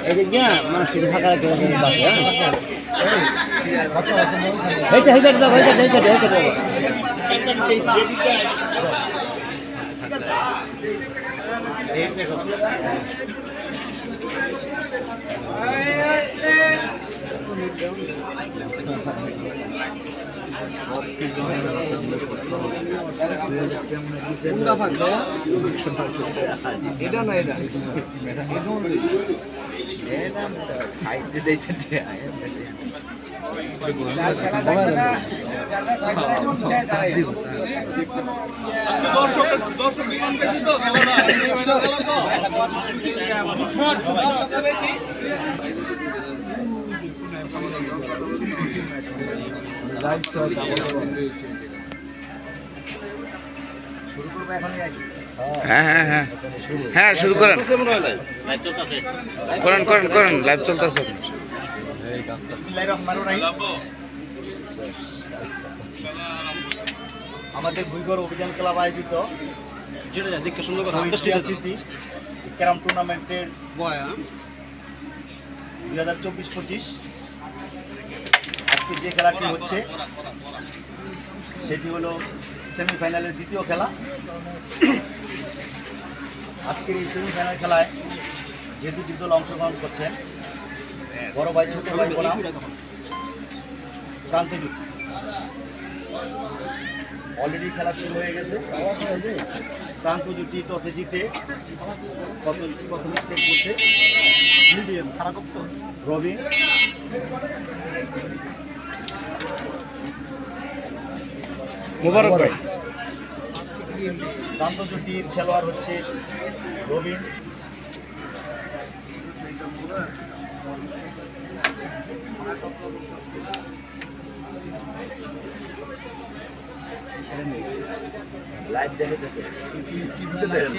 এই যে গিয়া মানুষ ফাঁকা রাখতে হয়েছে হয়েছে এটা না এটা হ্যাঁ হ্যাঁ হ্যাঁ হ্যাঁ শুরু করেন করেন করেন করেন লাইভ চলতেছে। আমাদের ভুইগড় অভিযান ক্লাব আয়োজিত ক্যারাম টুর্নামেন্টের 2024-25 আজকে যে খেলাটি হচ্ছে সেটি হলো সেমিফাইনালের দ্বিতীয় খেলা। আজকের এই সেমিফাইনাল খেলায় যে দুটি দল অংশগ্রহণ করছেন, বড় ভাই ছোট ভাই বনাম প্রান্ত জুটি। অলরেডি খেলা শুরু হয়ে গেছে। প্রান্ত জুটি টসে জিতে প্রথম স্টেজ করছে রবিন। মোবারক ভাই। প্রান্ত জুটির খেলোয়াড় হচ্ছে রবিন। লাইভ দেখতেছে টিভিতে দেখেন।